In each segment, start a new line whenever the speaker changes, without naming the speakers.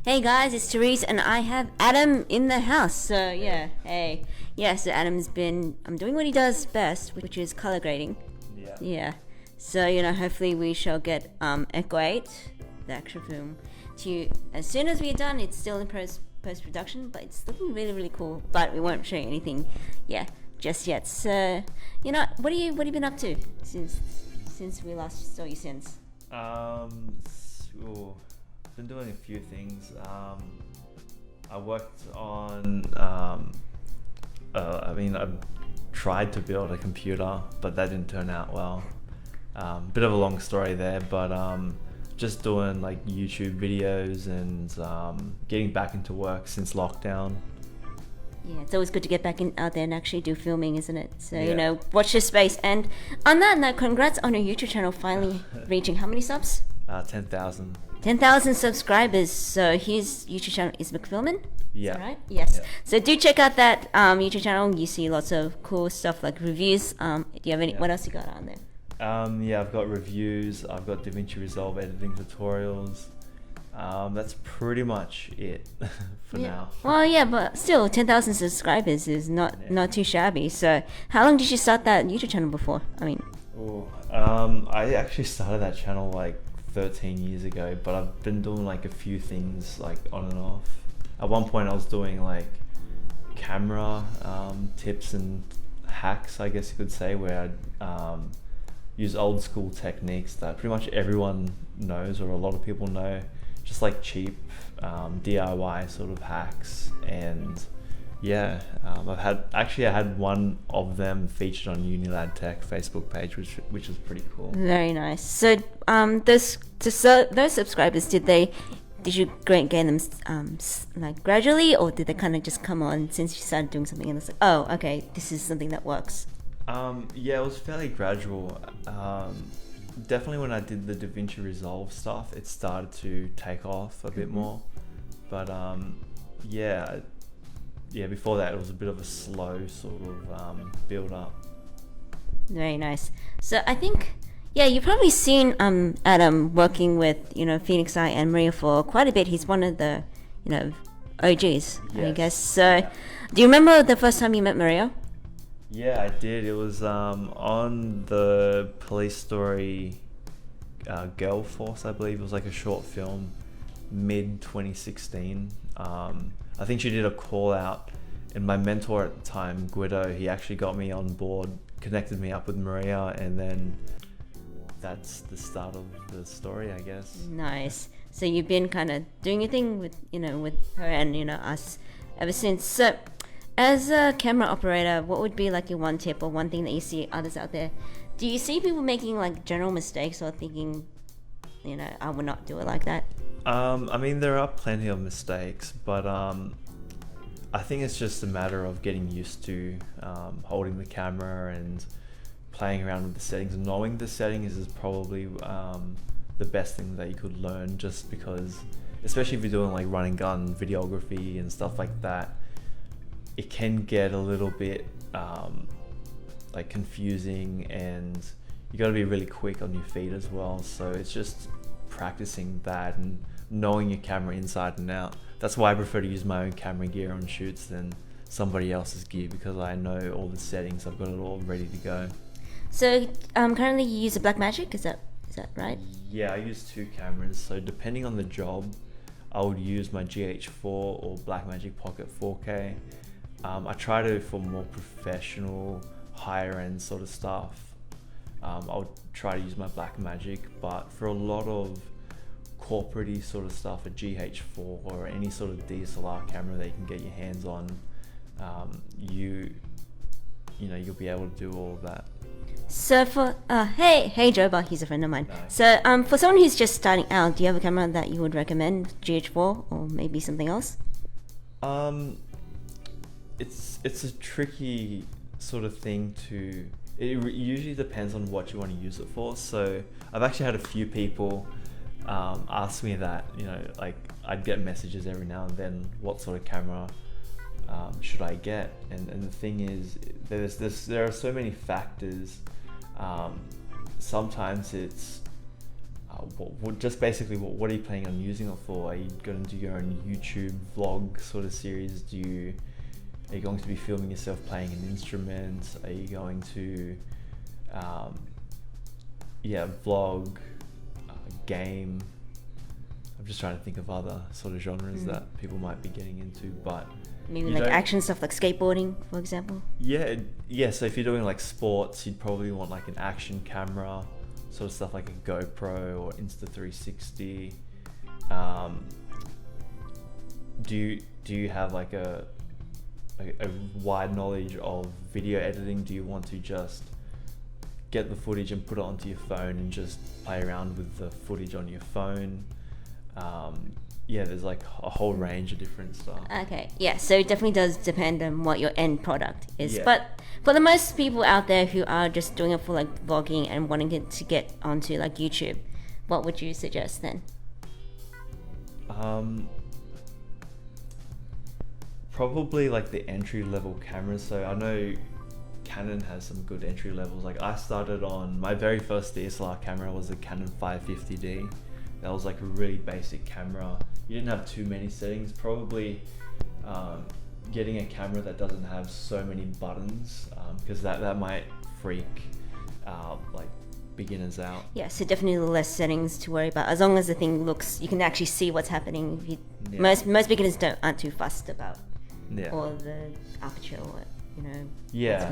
Hey guys, it's Therese and I have Adam in the house. So yeah, hey. Yeah, so Adam's been doing what he does best, which is color grading.
Yeah.
Yeah. So, hopefully we shall get Echo 8, the actual film, to you as soon as we're done. It's still in post production, but it's looking really, really cool. But we won't show you anything, just yet. So, what have you been up to since we last saw you since?
Been doing a few things. I worked on. I tried to build a computer, but that didn't turn out well. Bit of a long story there, but just doing like YouTube videos and getting back into work since lockdown.
Yeah, it's always good to get back out there and actually do filming, isn't it? So,
Yeah.
watch your space. And on that note, congrats on your YouTube channel finally reaching how many subs?
10,000.
10,000 subscribers. So his YouTube channel is McPhilbin.
Yeah.
Is that right? Yes.
Yeah.
So do check out that YouTube channel. You see lots of cool stuff like reviews. Do you have any?
Yeah.
What else you got on there?
I've got reviews. I've got Davinci Resolve editing tutorials. That's pretty much it for now.
Well, yeah, but still, 10,000 subscribers is not too shabby. So how long did you start that YouTube channel before?
I actually started that channel like 13 years ago, but I've been doing like a few things like on and off. At one point I was doing like camera tips and hacks, I guess you could say, where I'd use old school techniques that pretty much everyone knows, or a lot of people know, just like cheap DIY sort of hacks. And I had one of them featured on Unilad Tech Facebook page, which is pretty cool.
Very nice. So those subscribers, did you gain them like gradually, or did they kind of just come on since you started doing something and it's like, oh, okay, this is something that works?
It was fairly gradual. Definitely when I did the Davinci Resolve stuff, it started to take off a bit more. But before that it was a bit of a slow sort of build up.
Very nice. So I think, you've probably seen Adam working with Phoenix Eye and Maria for quite a bit. He's one of the OGs, I
Yes.
guess. So do you remember the first time you met Maria?
Yeah, I did. It was on the Police Story Girl Force, I believe. It was like a short film, mid 2016. I think she did a call out, and my mentor at the time, Guido, he actually got me on board, connected me up with Maria, and then that's the start of the story, I guess.
Nice. So you've been kind of doing your thing with her and us ever since. So as a camera operator, what would be like your one tip or one thing that you see others out there? Do you see people making like general mistakes or thinking, I would not do it like that?
There are plenty of mistakes, but I think it's just a matter of getting used to holding the camera and playing around with the settings. Knowing the settings is probably the best thing that you could learn, just because, especially if you're doing like run and gun videography and stuff like that, it can get a little bit like confusing, and you got to be really quick on your feet as well. So it's just practicing that and knowing your camera inside and out. That's why I prefer to use my own camera gear on shoots than somebody else's gear, because I know all the settings. I've got it all ready to go.
So currently you use a Blackmagic, is that right?
Yeah, I use two cameras. So depending on the job, I would use my GH4 or Blackmagic Pocket 4K. I try to, for more professional, higher end sort of stuff, I would try to use my Blackmagic, but for a lot of corporate-y sort of stuff, a GH4 or any sort of DSLR camera that you can get your hands on, you'll be able to do all of that.
So for hey Joba, he's a friend of mine.
Nice.
So for someone who's just starting out, do you have a camera that you would recommend, GH4 or maybe something else?
It's a tricky sort of thing to. It usually depends on what you want to use it for. So I've actually had a few people ask me that. Like I'd get messages every now and then. What sort of camera should I get? And the thing is, there are so many factors. Sometimes it's just basically what are you planning on using it for? Are you going to do your own YouTube vlog sort of series? Are you going to be filming yourself playing an instrument? Are you going to vlog, game? I'm just trying to think of other sort of genres that people might be getting into, but
maybe like action stuff like skateboarding, for example.
Yeah. So if you're doing like sports, you'd probably want like an action camera, sort of stuff like a GoPro or Insta360. Do you have like a wide knowledge of video editing? Do you want to just get the footage and put it onto your phone and just play around with the footage on your phone? There's like a whole range of different stuff.
Okay, yeah, so it definitely does depend on what your end product is.
Yeah.
But for the most people out there who are just doing it for like vlogging and wanting it to get onto like YouTube, what would you suggest then?
Probably like the entry level cameras. So I know Canon has some good entry levels. Like I started on my very first DSLR camera was a Canon 550D. That was like a really basic camera. You didn't have too many settings. Probably getting a camera that doesn't have so many buttons, because that might freak like beginners out.
Yeah, so definitely less settings to worry about. As long as the thing looks, you can actually see what's happening. Most beginners aren't too fussed about or the aperture or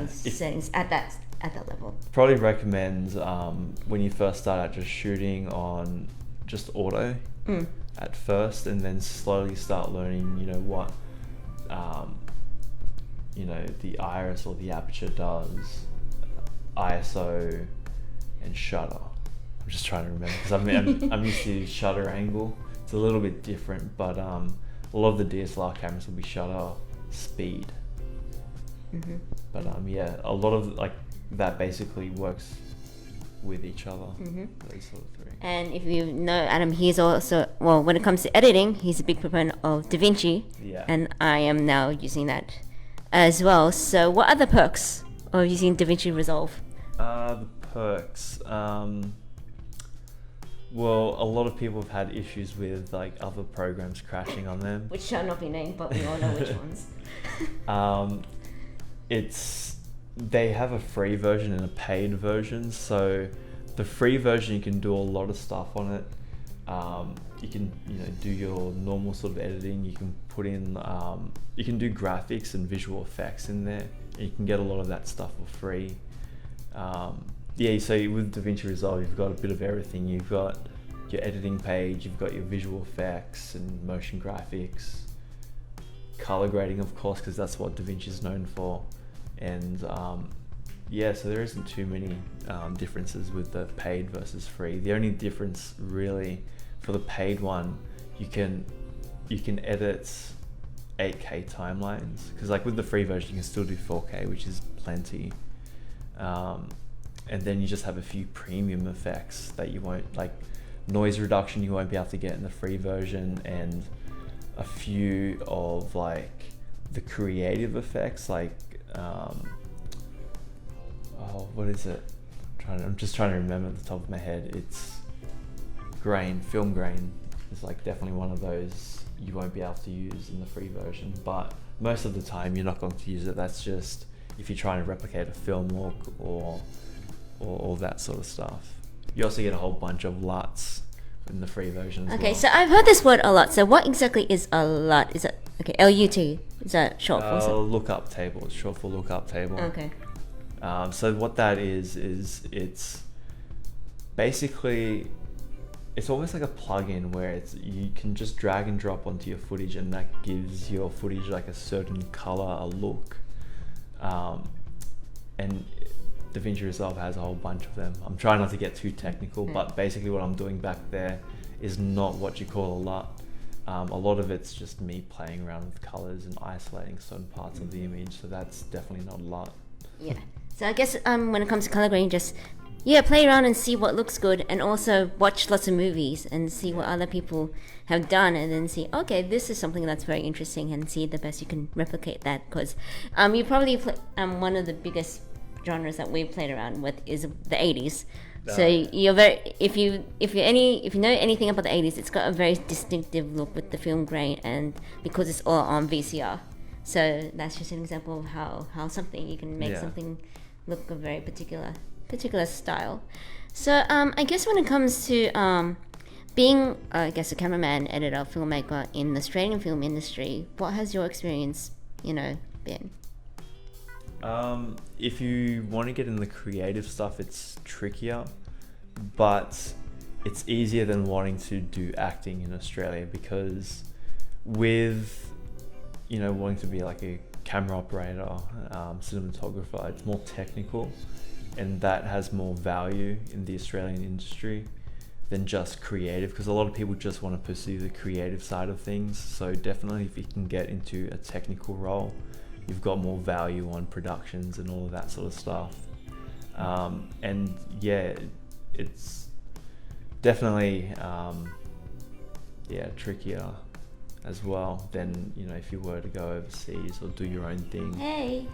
settings at that level.
Probably recommend when you first start out just shooting on just auto at first, and then slowly start learning what the iris or the aperture does, ISO and shutter. I'm just trying to remember because I'm used to shutter angle. It's a little bit different, but a lot of the DSLR cameras will be shutter speed. But a lot of like that basically works with each other. Those sort of three.
And if you know Adam, he's also, well, when it comes to editing, he's a big proponent of Davinci.
Yeah.
And I am now using that as well. So what are the perks of using Davinci Resolve?
The perks. Well, a lot of people have had issues with like other programs crashing on them.
Which shall not be named, but we all know which ones.
They have a free version and a paid version. So the free version, you can do a lot of stuff on it. You can do your normal sort of editing. You can put in you can do graphics and visual effects in there. You can get a lot of that stuff for free. So with Davinci Resolve, you've got a bit of everything. You've got your editing page, you've got your visual effects and motion graphics, color grading, of course, because that's what Davinci is known for. And so there isn't too many differences with the paid versus free. The only difference really for the paid one, you can edit 8K timelines, because like with the free version you can still do 4K, which is plenty. And then you just have a few premium effects that you won't, like noise reduction, you won't be able to get in the free version, and a few of like the creative effects, like what is it? I'm just trying to remember at the top of my head. It's film grain is like definitely one of those you won't be able to use in the free version, but most of the time you're not going to use it. That's just if you're trying to replicate a film look or all that sort of stuff. You also get a whole bunch of LUTs in the free version as well.
So I've heard this word a lot. So what exactly is a LUT? Is it LUT? Is that short for something?
Lookup table. It's short for lookup table.
Okay.
So what that is it's basically, it's almost like a plugin where you can just drag and drop onto your footage, and that gives your footage like a certain color, a look. And Davinci Resolve has a whole bunch of them. I'm trying not to get too technical, but basically what I'm doing back there is not what you call a LUT. A lot of it's just me playing around with colors and isolating certain parts of the image, so that's definitely not a LUT.
Yeah. So I guess when it comes to color grading, just play around and see what looks good, and also watch lots of movies and see what other people have done, and then see, okay, this is something that's very interesting, and see the best you can replicate that. Because you probably one of the biggest genres that we've played around with is the 80s. So you're very if you know anything about the 80s, it's got a very distinctive look with the film grain, and because it's all on VCR. So that's just an example of how something you can make something look a very particular style. So I guess when it comes to being I guess a cameraman, editor, filmmaker in the Australian film industry, what has your experience been?
If you want to get in the creative stuff, it's trickier, but it's easier than wanting to do acting in Australia, because with wanting to be like a camera operator, cinematographer, it's more technical, and that has more value in the Australian industry than just creative, because a lot of people just want to pursue the creative side of things. So definitely if you can get into a technical role, you've got more value on productions and all of that sort of stuff. And yeah, it's definitely trickier as well than if you were to go overseas or do your own thing.
Hey,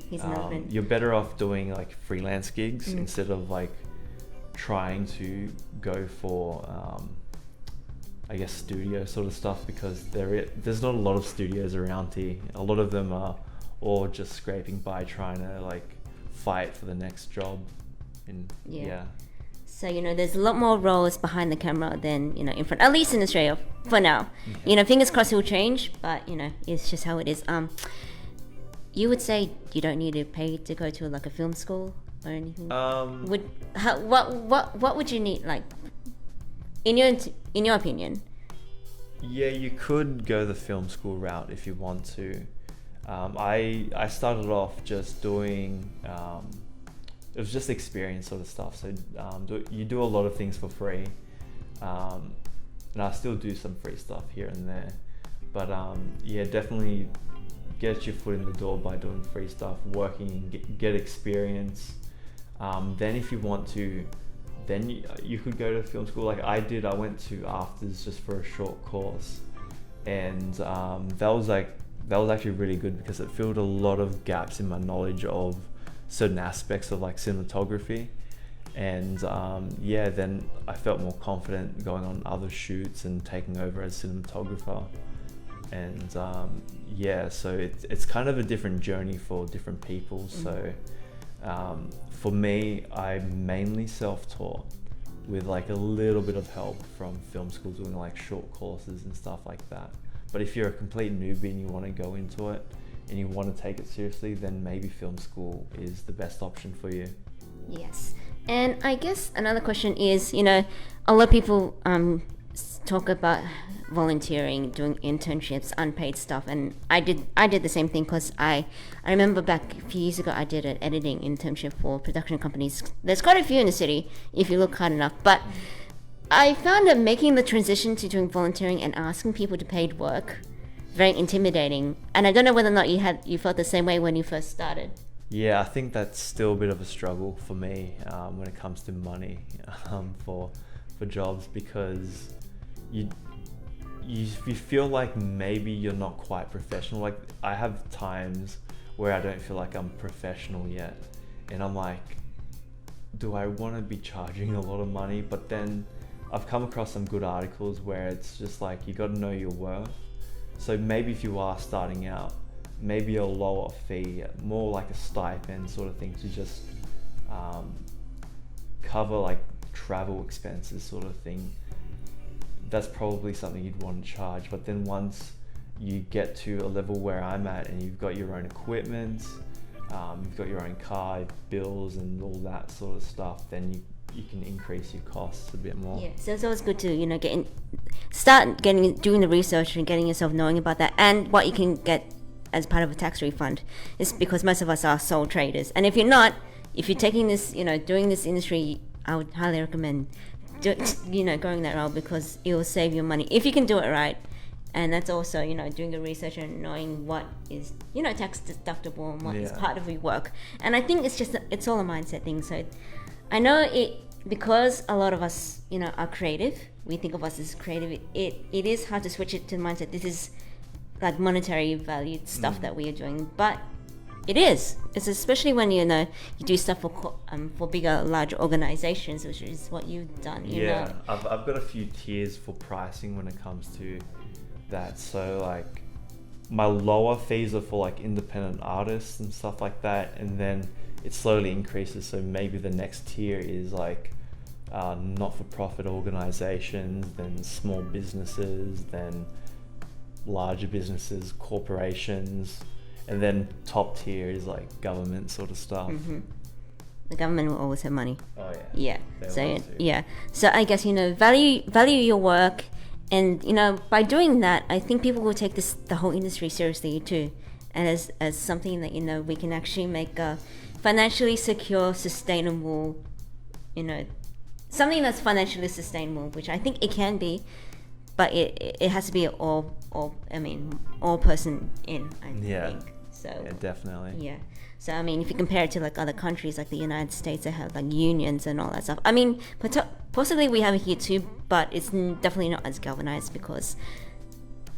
he's an
you're better off doing like freelance gigs instead of like trying to go for I guess studio sort of stuff, because there's not a lot of studios around here. A lot of them are all just scraping by, trying to like fight for the next job. And
so there's a lot more roles behind the camera than in front, at least in Australia for now. Fingers crossed it will change, but it's just how it is. You would say you don't need to pay to go to like a film school or anything? What would you need, like, in your opinion?
Yeah, you could go the film school route if you want to. I started off just doing it was just experience sort of stuff. So you do a lot of things for free, and I still do some free stuff here and there. But definitely get your foot in the door by doing free stuff, working, get experience. Then if you want to, then you could go to film school like I did. I went to Afters just for a short course, and that was actually really good, because it filled a lot of gaps in my knowledge of certain aspects of like cinematography. And then I felt more confident going on other shoots and taking over as cinematographer. And so it's kind of a different journey for different people. So for me, I'm mainly self-taught with like a little bit of help from film school, doing like short courses and stuff like that. But if you're a complete newbie and you want to go into it and you want to take it seriously, then maybe film school is the best option for you.
Yes. And I guess another question is, a lot of people talk about volunteering, doing internships, unpaid stuff, and I did the same thing, because I remember back a few years ago I did an editing internship for production companies. There's quite a few in the city if you look hard enough, but I found that making the transition to doing volunteering and asking people to paid work very intimidating. And I don't know whether or not you felt the same way when you first started.
Yeah, I think that's still a bit of a struggle for me when it comes to money for jobs, because you feel like maybe you're not quite professional. Like I have times where I don't feel like I'm professional yet, and I'm like, do I want to be charging a lot of money? But then I've come across some good articles where it's just like you got to know your worth. So maybe if you are starting out, maybe a lower fee, more like a stipend sort of thing, to just cover like travel expenses sort of thing. That's probably something you'd want to charge. But then once you get to a level where I'm at and you've got your own equipment, you've got your own car, bills and all that sort of stuff, then you can increase your costs a bit more.
Yeah, so it's always good to doing the research and getting yourself knowing about that, and what you can get as part of a tax refund. Is because most of us are sole traders, and if you're taking this, doing this industry, I would highly recommend going that route, because it will save you money if you can do it right. And that's also doing the research and knowing what is tax deductible and what is part of your work. And I think it's all a mindset thing. So I know it, because a lot of us are creative, we think of us as creative, it is hard to switch it to the mindset this is like monetary valued stuff that we are doing. But It is. It's especially when you do stuff for bigger, larger organizations, which is what you've done. You know.
I've got a few tiers for pricing when it comes to that. So like my lower fees are for like independent artists and stuff like that, and then it slowly increases. So maybe the next tier is like not-for-profit organizations, then small businesses, then larger businesses, corporations, and then top tier is like government sort of stuff.
The government will always have money.
Oh yeah.
So I guess value your work, and by doing that, I think people will take the whole industry seriously too, and as something that we can actually make a financially secure, sustainable, something that's financially sustainable, which I think it can be, but it has to be all person in, I think. So
yeah, definitely.
Yeah. So if you compare it to like other countries like the United States, they have like unions and all that stuff. Possibly we have it here too, but it's definitely not as galvanized because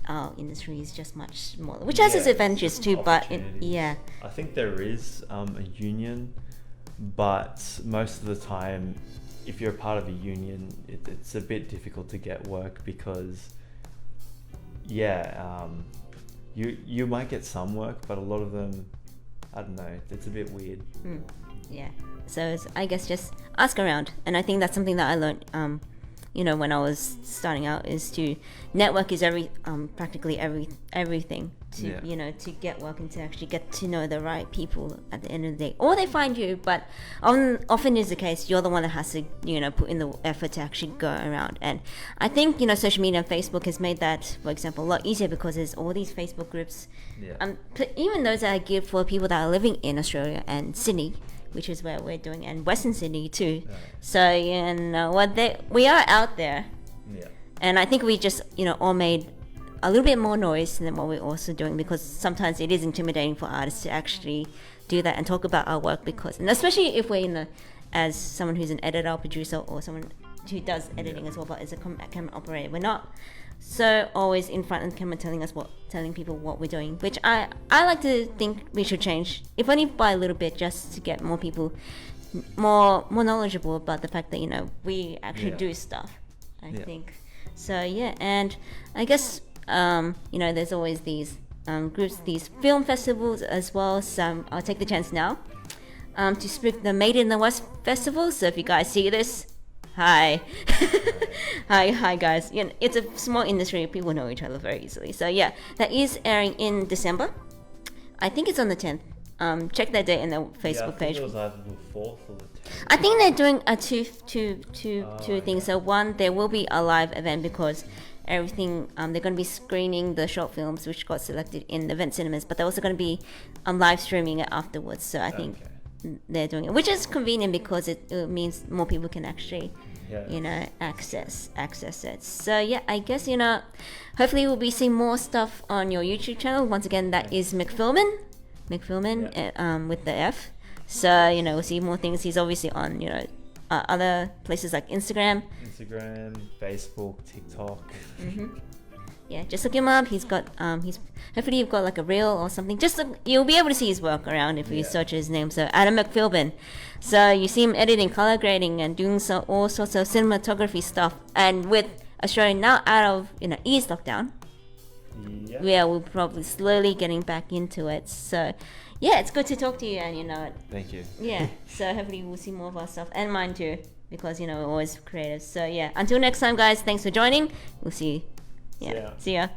our industry is just much smaller, which has its advantages too. But I
think there is a union, but most of the time, if you're a part of a union, it's a bit difficult to get work because, you might get some work, but a lot of them, I don't know, it's a bit weird.
Yeah. So I guess just ask around, and I think that's something that I learned, when I was starting out, is to network is practically everything to get work and to actually get to know the right people at the end of the day, or they find you, but often is the case you're the one that has to put in the effort to actually go around. And I think social media and Facebook has made that, for example, a lot easier because there's all these Facebook groups, even those that are geared for people that are living in Australia and Sydney, which is where we're doing, and Western Sydney too. So we are out there, and I think we just all made a little bit more noise than what we're also doing, because sometimes it is intimidating for artists to actually do that and talk about our work, and especially if we're as someone who's an editor or producer, or someone who does editing as well, but as a camera operator, we're not so always in front of the camera telling people what we're doing, which I like to think we should change, if only by a little bit, just to get more people more knowledgeable about the fact that we actually do stuff. I think so. And I guess there's always these groups, these film festivals as well. So I'll take the chance now to speak the Made in the West festival. So if you guys see this, hi. hi guys. It's a small industry, people know each other very easily. So that is airing in December. I think it's on the 10th. Check that date in the Facebook page.
It was either the 4th or the 10th.
I think they're doing a two things. So one, there will be a live event because everything, they're going to be screening the short films which got selected in the event cinemas, but they're also going to be live streaming it afterwards. So I think they're doing it, which is convenient because it means more people can actually access it. So I guess hopefully we'll be seeing more stuff on your YouTube channel. Once again, that is McPhilbin with the F. So we'll see more things. He's obviously on other places like Instagram,
Facebook, TikTok.
Just look him up. He's got hopefully you've got like a reel or something. Just you'll be able to see his work around if you search his name. So Adam McPhilbin. So you see him editing, color grading, and doing all sorts of cinematography stuff. And with Australia now out of ease lockdown, we're probably slowly getting back into it. So it's good to talk to you, and
Thank you.
So hopefully we'll see more of our stuff, and mine too, because we're always creative. So until next time, guys, thanks for joining. We'll see you. See ya.